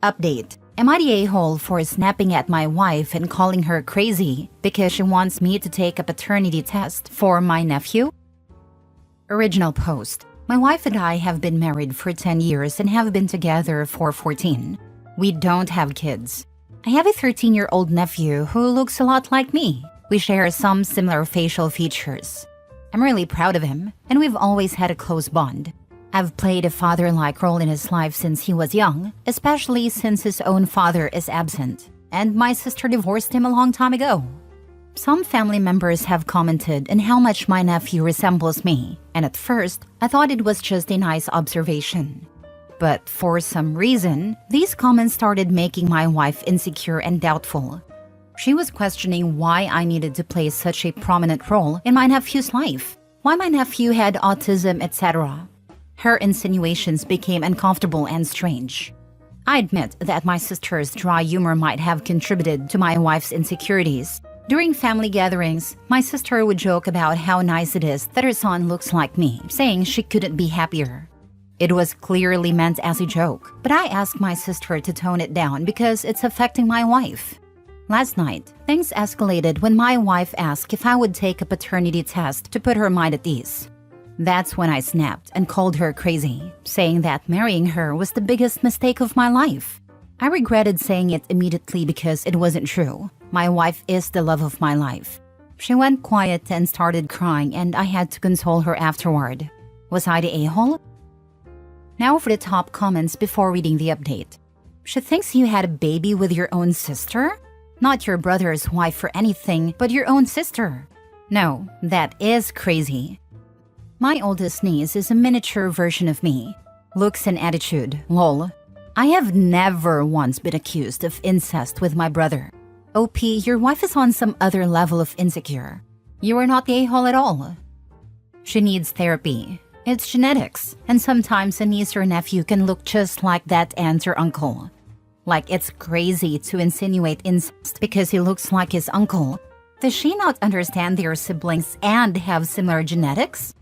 Update. Am I the a-hole for snapping at my wife and calling her crazy because she wants me to take a paternity test for my nephew? Original post. My wife and I have been married for 10 years and have been together for 14. We don't have kids. I have a 13-year-old nephew who looks a lot like me. We share some similar facial features. I'm really proud of him, and we've always had a close bond. I've played a father-like role in his life since he was young, especially since his own father is absent, and my sister divorced him a long time ago. Some family members have commented on how much my nephew resembles me, and at first, I thought it was just a nice observation. But for some reason, these comments started making my wife insecure and doubtful. She was questioning why I needed to play such a prominent role in my nephew's life, why my nephew had autism, etc. Her insinuations became uncomfortable and strange. I admit that my sister's dry humor might have contributed to my wife's insecurities. During family gatherings, my sister would joke about how nice it is that her son looks like me, saying she couldn't be happier. It was clearly meant as a joke, but I asked my sister to tone it down because it's affecting my wife. Last night, things escalated when my wife asked if I would take a paternity test to put her mind at ease. That's when I snapped and called her crazy, saying that marrying her was the biggest mistake of my life. I regretted saying it immediately because it wasn't true. My wife is the love of my life. She went quiet and started crying, and I had to console her afterward. Was I the a-hole? Now for the top comments before reading the update. She thinks you had a baby with your own sister? Not your brother's wife or anything, but your own sister. No, that is crazy. My oldest niece is a miniature version of me. Looks and attitude, lol. I have never once been accused of incest with my brother. OP, your wife is on some other level of insecure. You are not the a-hole at all. She needs therapy. It's genetics, and sometimes a niece or nephew can look just like that aunt or uncle. Like it's crazy to insinuate incest because he looks like his uncle. Does she not understand they are siblings and have similar genetics?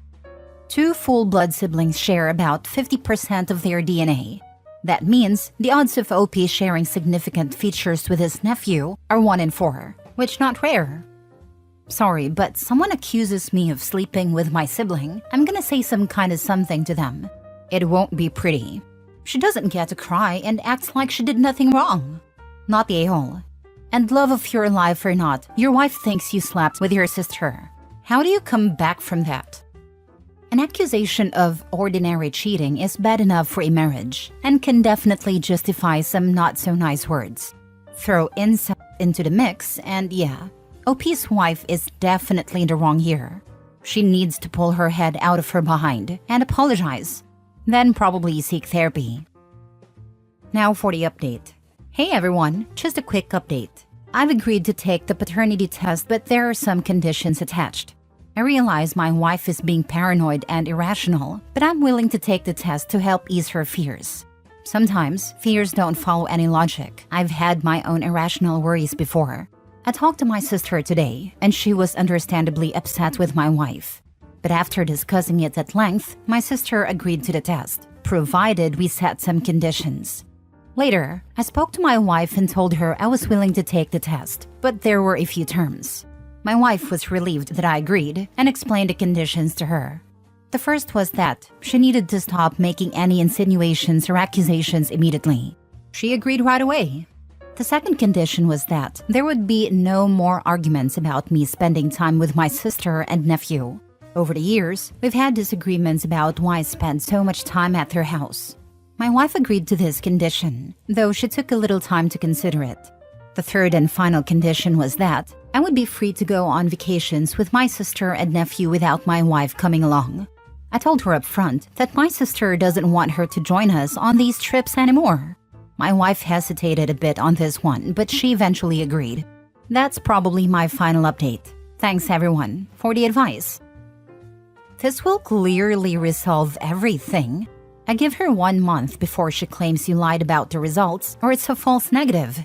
Two full-blood siblings share about 50% of their DNA. That means the odds of OP sharing significant features with his nephew are 1 in 4, which not rare. Sorry, but someone accuses me of sleeping with my sibling, I'm gonna say some kind of something to them. It won't be pretty. She doesn't get to cry and acts like she did nothing wrong. Not the a-hole. And love of your life or not, your wife thinks you slept with your sister. How do you come back from that? An accusation of ordinary cheating is bad enough for a marriage and can definitely justify some not-so-nice words. Throw incest into the mix and yeah, OP's wife is definitely in the wrong here. She needs to pull her head out of her behind and apologize, then probably seek therapy. Now for the update. Hey everyone, just a quick update. I've agreed to take the paternity test, but there are some conditions attached. I realize my wife is being paranoid and irrational, but I'm willing to take the test to help ease her fears. Sometimes, fears don't follow any logic. I've had my own irrational worries before. I talked to my sister today, and she was understandably upset with my wife. But after discussing it at length, my sister agreed to the test, provided we set some conditions. Later, I spoke to my wife and told her I was willing to take the test, but there were a few terms. My wife was relieved that I agreed and explained the conditions to her. The first was that she needed to stop making any insinuations or accusations immediately. She agreed right away. The second condition was that there would be no more arguments about me spending time with my sister and nephew. Over the years, we've had disagreements about why I spend so much time at their house. My wife agreed to this condition, though she took a little time to consider it. The third and final condition was that I would be free to go on vacations with my sister and nephew without my wife coming along. I told her up front that my sister doesn't want her to join us on these trips anymore. My wife hesitated a bit on this one, but she eventually agreed. That's probably my final update. Thanks everyone for the advice. This will clearly resolve everything. I give her 1 month before she claims you lied about the results or it's a false negative.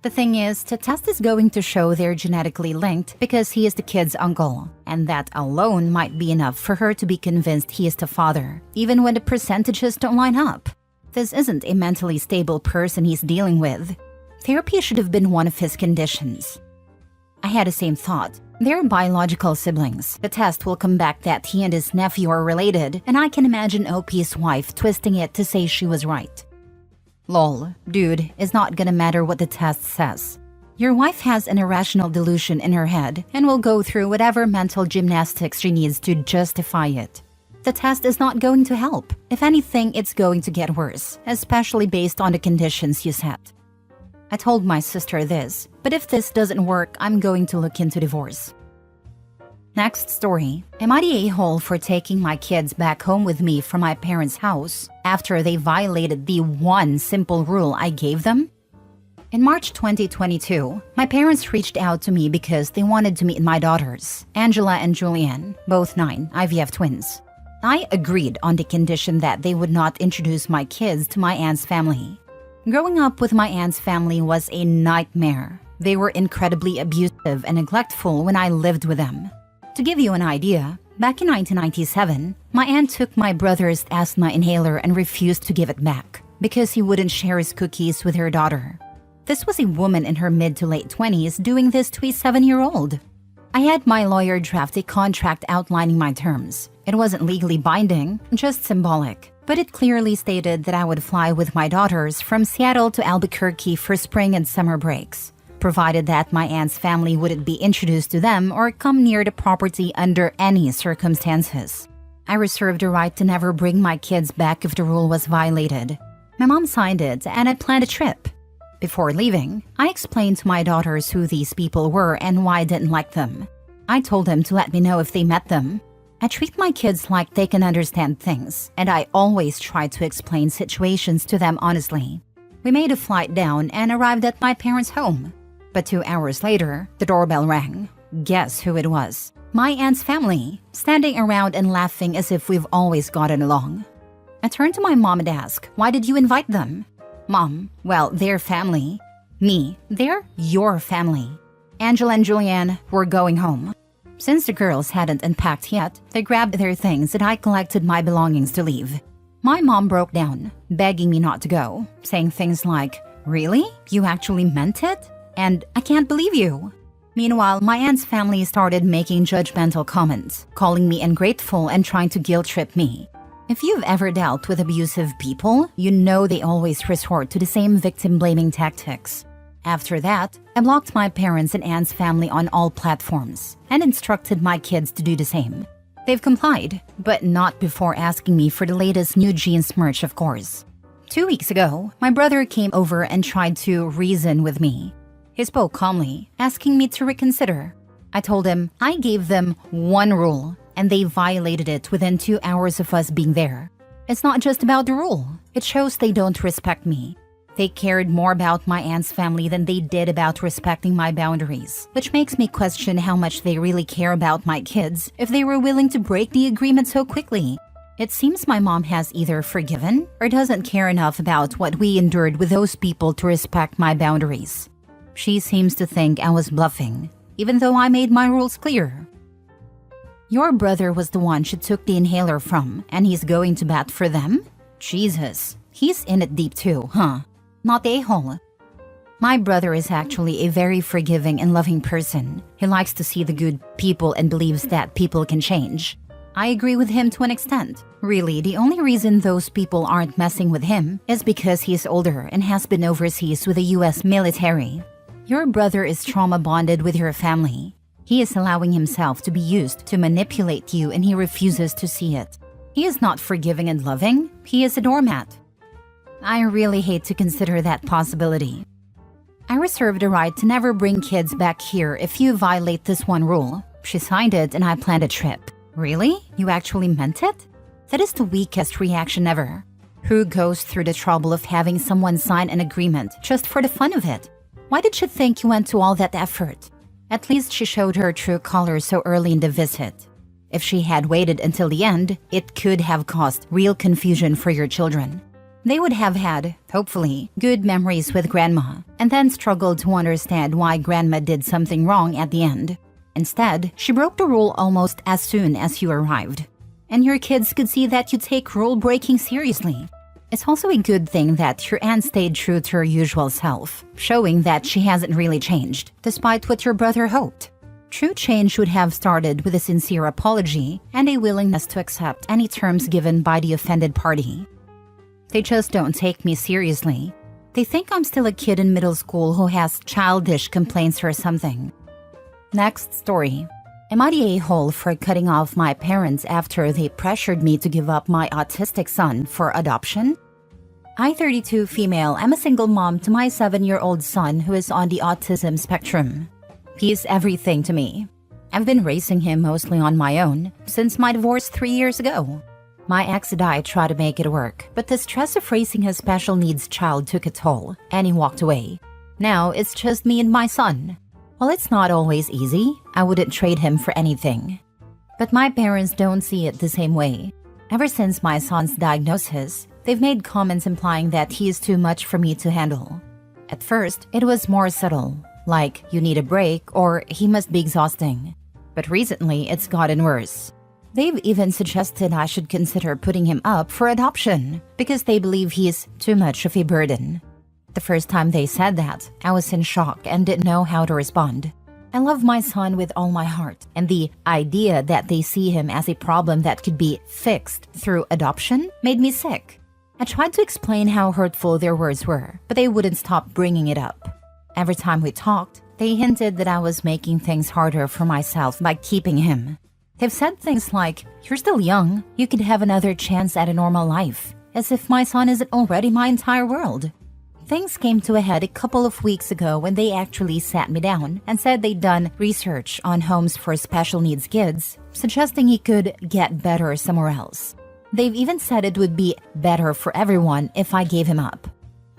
The thing is, the test is going to show they're genetically linked because he is the kid's uncle, and that alone might be enough for her to be convinced he is the father, even when the percentages don't line up. This isn't a mentally stable person he's dealing with. Therapy should have been one of his conditions. I had the same thought. They're biological siblings. The test will come back that he and his nephew are related, and I can imagine OP's wife twisting it to say she was right. Lol, dude, it's not gonna matter what the test says. Your wife has an irrational delusion in her head and will go through whatever mental gymnastics she needs to justify it. The test is not going to help. If anything, it's going to get worse, especially based on the conditions you set. I told my sister this, but if this doesn't work, I'm going to look into divorce. Next story. Am I the a-hole for taking my kids back home with me from my parents' house after they violated the one simple rule I gave them? In March 2022, my parents reached out to me because they wanted to meet my daughters, Angela and Julianne, both 9, IVF twins. I agreed on the condition that they would not introduce my kids to my aunt's family. Growing up with my aunt's family was a nightmare. They were incredibly abusive and neglectful when I lived with them. To give you an idea, back in 1997, my aunt took my brother's asthma inhaler and refused to give it back because he wouldn't share his cookies with her daughter. This was a woman in her mid to late 20s doing this to a 7-year-old. I had my lawyer draft a contract outlining my terms. It wasn't legally binding, just symbolic, but it clearly stated that I would fly with my daughters from Seattle to Albuquerque for spring and summer breaks, provided that my aunt's family wouldn't be introduced to them or come near the property under any circumstances. I reserved the right to never bring my kids back if the rule was violated. My mom signed it, and I planned a trip. Before leaving, I explained to my daughters who these people were and why I didn't like them. I told them to let me know if they met them. I treat my kids like they can understand things, and I always try to explain situations to them honestly. We made a flight down and arrived at my parents' home. But 2 hours later, the doorbell rang. Guess who it was? My aunt's family, standing around and laughing as if we've always gotten along. I turned to my mom and asked, "Why did you invite them?" Mom, well, they're family. Me, they're your family. Angela and Julianne were going home. Since the girls hadn't unpacked yet, they grabbed their things and I collected my belongings to leave. My mom broke down, begging me not to go, saying things like, "Really? You actually meant it? And I can't believe you." Meanwhile, my aunt's family started making judgmental comments, calling me ungrateful and trying to guilt-trip me. If you've ever dealt with abusive people, you know they always resort to the same victim-blaming tactics. After that, I blocked my parents and aunt's family on all platforms and instructed my kids to do the same. They've complied, but not before asking me for the latest new jeans merch, of course. 2 weeks ago, my brother came over and tried to reason with me. He spoke calmly, asking me to reconsider. I told him I gave them one rule, and they violated it within 2 hours of us being there. It's not just about the rule. It shows they don't respect me. They cared more about my aunt's family than they did about respecting my boundaries, which makes me question how much they really care about my kids if they were willing to break the agreement so quickly. It seems my mom has either forgiven or doesn't care enough about what we endured with those people to respect my boundaries. She seems to think I was bluffing, even though I made my rules clear. Your brother was the one she took the inhaler from, and he's going to bat for them? Jesus, he's in it deep too, huh? Not the a-hole. My brother is actually a very forgiving and loving person. He likes to see the good people and believes that people can change. I agree with him to an extent. Really, the only reason those people aren't messing with him is because he's older and has been overseas with the US military. Your brother is trauma bonded with your family. He is allowing himself to be used to manipulate you and he refuses to see it. He is not forgiving and loving. He is a doormat. I really hate to consider that possibility. I reserve the right to never bring kids back here if you violate this one rule. She signed it and I planned a trip. Really? You actually meant it? That is the weakest reaction ever. Who goes through the trouble of having someone sign an agreement just for the fun of it? Why did she think you went to all that effort? At least she showed her true colors so early in the visit. If she had waited until the end, it could have caused real confusion for your children. They would have had, hopefully, good memories with Grandma, and then struggled to understand why Grandma did something wrong at the end. Instead, she broke the rule almost as soon as you arrived. And your kids could see that you take rule breaking seriously. It's also a good thing that your aunt stayed true to her usual self, showing that she hasn't really changed, despite what your brother hoped. True change would have started with a sincere apology and a willingness to accept any terms given by the offended party. They just don't take me seriously. They think I'm still a kid in middle school who has childish complaints or something. Next story. Am I the a-hole for cutting off my parents after they pressured me to give up my autistic son for adoption? I, 32 female, am a single mom to my 7-year-old son who is on the autism spectrum. He is everything to me. I've been raising him mostly on my own since my divorce 3 years ago. My ex and I tried to make it work, but the stress of raising a special needs child took a toll, and he walked away. Now it's just me and my son. While it's not always easy, I wouldn't trade him for anything. But my parents don't see it the same way. Ever since my son's diagnosis, they've made comments implying that he is too much for me to handle. At first, it was more subtle, like you need a break or he must be exhausting. But recently, it's gotten worse. They've even suggested I should consider putting him up for adoption because they believe he is too much of a burden. The first time they said that, I was in shock and didn't know how to respond. I love my son with all my heart, and the idea that they see him as a problem that could be fixed through adoption made me sick. I tried to explain how hurtful their words were, but they wouldn't stop bringing it up. Every time we talked, they hinted that I was making things harder for myself by keeping him. They've said things like, "You're still young, you could have another chance at a normal life," as if my son isn't already my entire world. Things came to a head a couple of weeks ago when they actually sat me down and said they'd done research on homes for special needs kids, suggesting he could get better somewhere else. They've even said it would be better for everyone if I gave him up.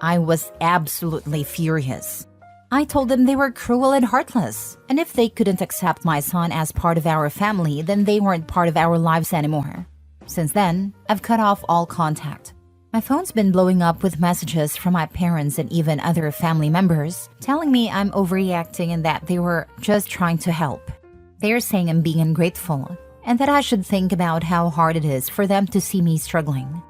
I was absolutely furious. I told them they were cruel and heartless, and if they couldn't accept my son as part of our family, then they weren't part of our lives anymore. Since then, I've cut off all contact. My phone's been blowing up with messages from my parents and even other family members telling me I'm overreacting and that they were just trying to help. They're saying I'm being ungrateful and that I should think about how hard it is for them to see me struggling.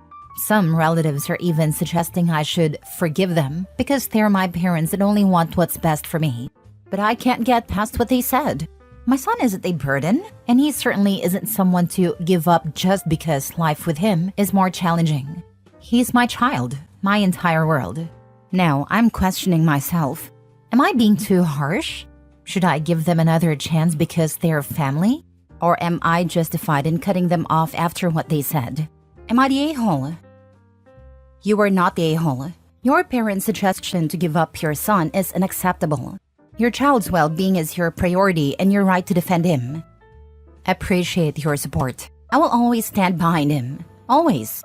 Some relatives are even suggesting I should forgive them because they're my parents and only want what's best for me. But I can't get past what they said. My son isn't a burden, and he certainly isn't someone to give up just because life with him is more challenging. He's my child, my entire world. Now, I'm questioning myself. Am I being too harsh? Should I give them another chance because they're family? Or am I justified in cutting them off after what they said? Am I the a-hole? You are not the a-hole. Your parents' suggestion to give up your son is unacceptable. Your child's well-being is your priority and your right to defend him. Appreciate your support. I will always stand behind him. Always.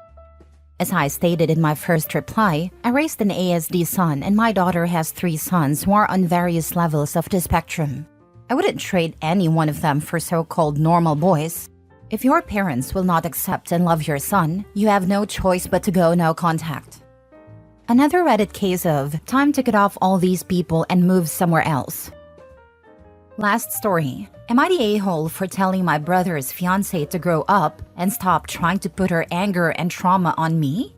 As I stated in my first reply, I raised an ASD son and my daughter has 3 sons who are on various levels of the spectrum. I wouldn't trade any one of them for so-called normal boys. If your parents will not accept and love your son, you have no choice but to go no contact. Another Reddit case of time to cut off all these people and move somewhere else. Last story. Am I the a-hole for telling my brother's fiancée to grow up and stop trying to put her anger and trauma on me?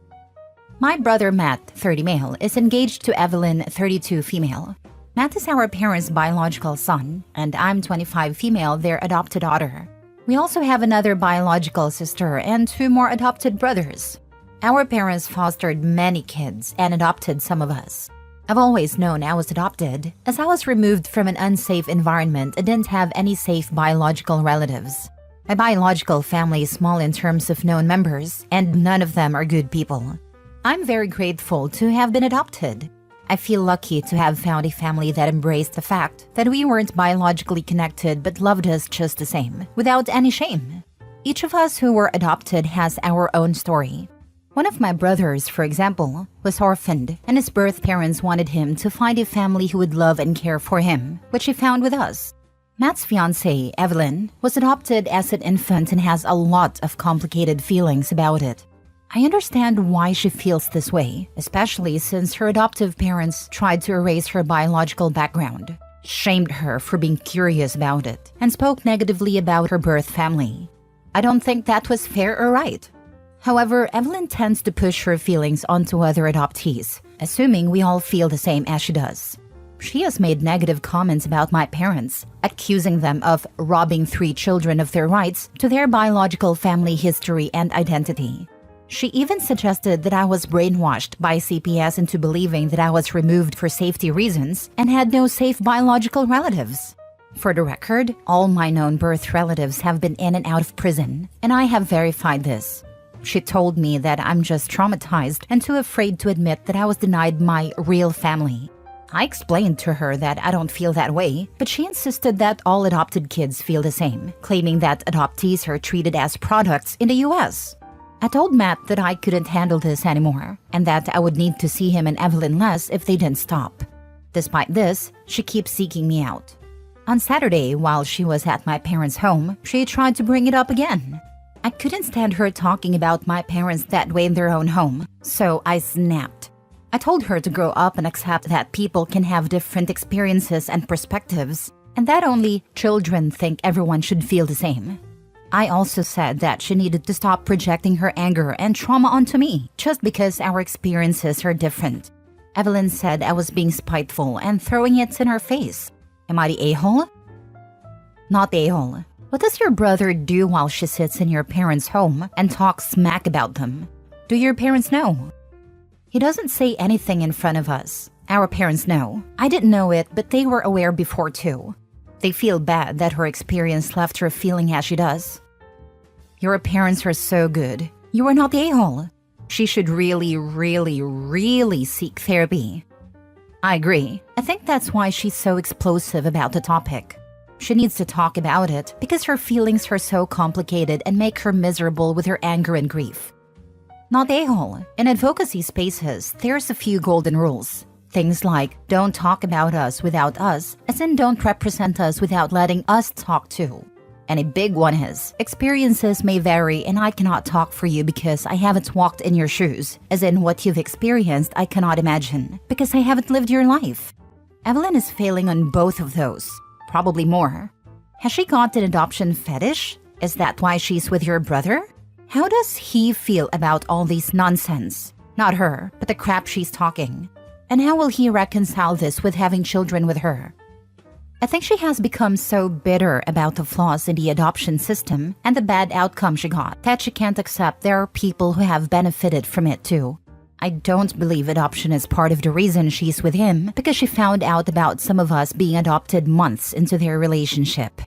My brother Matt, 30 male, is engaged to Evelyn, 32 female. Matt is our parents' biological son, and I'm 25 female, their adopted daughter. We also have another biological sister and 2 more adopted brothers. Our parents fostered many kids and adopted some of us. I've always known I was adopted, as I was removed from an unsafe environment and didn't have any safe biological relatives. My biological family is small in terms of known members, and none of them are good people. I'm very grateful to have been adopted. I feel lucky to have found a family that embraced the fact that we weren't biologically connected but loved us just the same, without any shame. Each of us who were adopted has our own story. One of my brothers, for example, was orphaned, and his birth parents wanted him to find a family who would love and care for him, which he found with us. Matt's fiancée, Evelyn, was adopted as an infant and has a lot of complicated feelings about it. I understand why she feels this way, especially since her adoptive parents tried to erase her biological background, shamed her for being curious about it, and spoke negatively about her birth family. I don't think that was fair or right. However, Evelyn tends to push her feelings onto other adoptees, assuming we all feel the same as she does. She has made negative comments about my parents, accusing them of robbing 3 children of their rights to their biological family history and identity. She even suggested that I was brainwashed by CPS into believing that I was removed for safety reasons and had no safe biological relatives. For the record, all my known birth relatives have been in and out of prison, and I have verified this. She told me that I'm just traumatized and too afraid to admit that I was denied my real family. I explained to her that I don't feel that way, but she insisted that all adopted kids feel the same, claiming that adoptees are treated as products in the US. I told Matt that I couldn't handle this anymore, and that I would need to see him and Evelyn less if they didn't stop. Despite this, she keeps seeking me out. On Saturday, while she was at my parents' home, she tried to bring it up again. I couldn't stand her talking about my parents that way in their own home, so I snapped. I told her to grow up and accept that people can have different experiences and perspectives, and that only children think everyone should feel the same. I also said that she needed to stop projecting her anger and trauma onto me, just because our experiences are different. Evelyn said I was being spiteful and throwing it in her face. Am I the a-hole? Not the a-hole. What does your brother do while she sits in your parents' home and talks smack about them? Do your parents know? He doesn't say anything in front of us. Our parents know. I didn't know it, but they were aware before too. They feel bad that her experience left her feeling as she does. Your parents are so good. You are not the a-hole. She should really seek therapy. I agree. I think that's why she's so explosive about the topic. She needs to talk about it because her feelings are so complicated and make her miserable with her anger and grief. Not the a-hole. In advocacy spaces, there's a few golden rules. Things like, don't talk about us without us, as in don't represent us without letting us talk too. And a big one is, experiences may vary and I cannot talk for you because I haven't walked in your shoes, as in what you've experienced I cannot imagine, because I haven't lived your life. Evelyn is failing on both of those. Probably more. Has she got an adoption fetish? Is that why she's with your brother? How does he feel about all this nonsense? Not her, but the crap she's talking. And how will he reconcile this with having children with her? I think she has become so bitter about the flaws in the adoption system and the bad outcome she got that she can't accept there are people who have benefited from it too. I don't believe adoption is part of the reason she's with him because she found out about some of us being adopted months into their relationship.